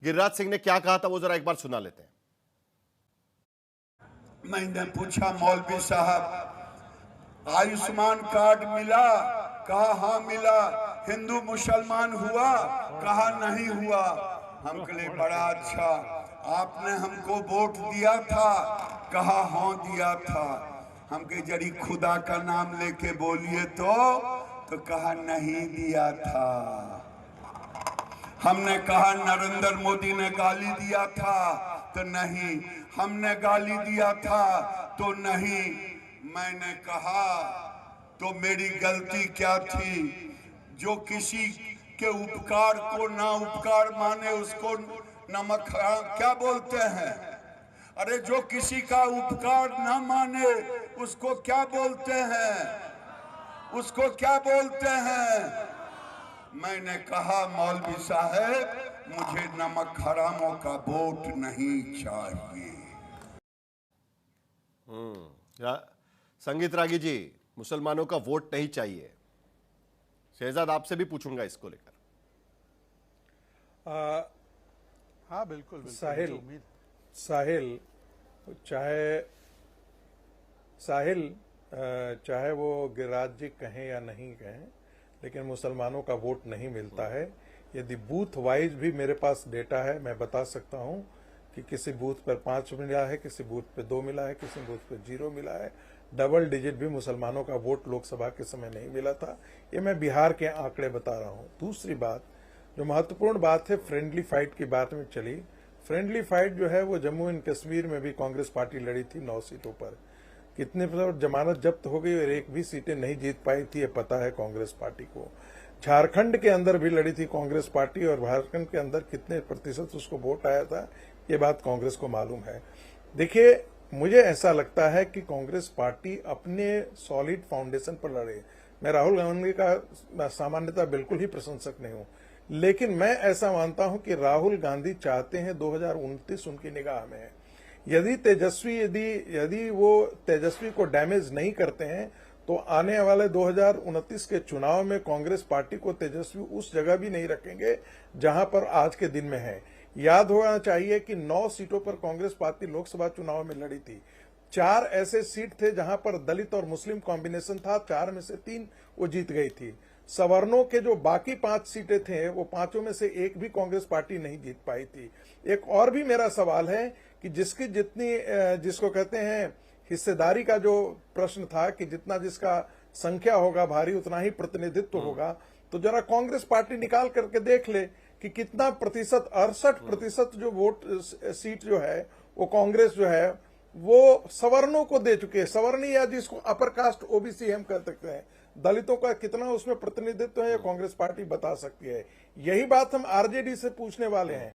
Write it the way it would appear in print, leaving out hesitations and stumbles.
गिरिराज सिंह ने क्या कहा था वो जरा एक बार सुना लेते हैं। मैंने पूछा मौलवी साहब आयुष्मान कार्ड मिला? कहा हाँ मिला। हिंदू मुसलमान हुआ? कहा नहीं हुआ। हम कहे बड़ा अच्छा, आपने हमको वोट दिया था? कहा हाँ दिया था। हम कहे जरी खुदा का नाम लेके बोलिए तो कहा नहीं दिया था। हमने कहा नरेंद्र मोदी ने गाली दिया था तो नहीं, हमने गाली दिया था तो नहीं। मैंने कहा तो मेरी गलती क्या थी? जो किसी के उपकार को ना उपकार माने उसको नमक क्या बोलते हैं? अरे जो किसी का उपकार ना माने उसको क्या बोलते हैं? उसको क्या बोलते हैं? मैंने कहा मौलवी साहब मुझे नमक हरामों का वोट नहीं चाहिए। संगीत रागी जी, मुसलमानों का वोट नहीं चाहिए। शहजाद आपसे भी पूछूंगा इसको लेकर। हाँ बिल्कुल, साहिल चाहे वो गिरिराज जी कहें या नहीं कहें, लेकिन मुसलमानों का वोट नहीं मिलता है। यदि बूथ वाइज भी मेरे पास डेटा है, मैं बता सकता हूं कि किसी बूथ पर 5 मिला है, किसी बूथ पे 2 मिला है, किसी बूथ पे 0 मिला है। डबल डिजिट भी मुसलमानों का वोट लोकसभा के समय नहीं मिला था। ये मैं बिहार के आंकड़े बता रहा हूं। दूसरी बात, जो महत्वपूर्ण बात है, फ्रेंडली फाइट की बात में चली। फ्रेंडली फाइट जो है वो जम्मू एंड कश्मीर में भी कांग्रेस पार्टी लड़ी थी 9 सीटों पर। कितने पर जमानत जब्त हो गई और एक भी सीटें नहीं जीत पाई थी, ये पता है कांग्रेस पार्टी को। झारखंड के अंदर भी लड़ी थी कांग्रेस पार्टी और झारखंड के अंदर कितने प्रतिशत उसको वोट आया था, ये बात कांग्रेस को मालूम है। देखिए, मुझे ऐसा लगता है कि कांग्रेस पार्टी अपने सॉलिड फाउंडेशन पर लड़े। मैं राहुल गांधी का सामान्यतः बिल्कुल ही प्रशंसक नहीं हूं, लेकिन मैं ऐसा मानता हूं कि राहुल गांधी चाहते हैं 2029 उनकी निगाह में है। यदि वो तेजस्वी को डैमेज नहीं करते हैं तो आने वाले 2029 के चुनाव में कांग्रेस पार्टी को तेजस्वी उस जगह भी नहीं रखेंगे जहां पर आज के दिन में है। याद होना चाहिए कि 9 सीटों पर कांग्रेस पार्टी लोकसभा चुनाव में लड़ी थी। 4 ऐसे सीट थे जहां पर दलित और मुस्लिम कॉम्बिनेशन था, 4 में से 3 वो जीत गई थी। सवर्णों के जो बाकी 5 सीटें थे वो 5 में से एक भी कांग्रेस पार्टी नहीं जीत पाई थी। एक और भी मेरा सवाल है कि जिसको कहते हैं हिस्सेदारी का जो प्रश्न था कि जितना जिसका संख्या होगा भारी उतना ही प्रतिनिधित्व होगा, तो जरा कांग्रेस पार्टी निकाल करके देख ले कि कितना प्रतिशत, 68% जो वोट सीट जो है वो कांग्रेस जो है वो सवर्णों को दे चुके हैं। सवर्ण या जिसको अपर कास्ट ओबीसी हम कह सकते हैं, दलितों का कितना उसमें प्रतिनिधित्व है, कांग्रेस पार्टी बता सकती है। यही बात हम आरजेडी से पूछने वाले हैं।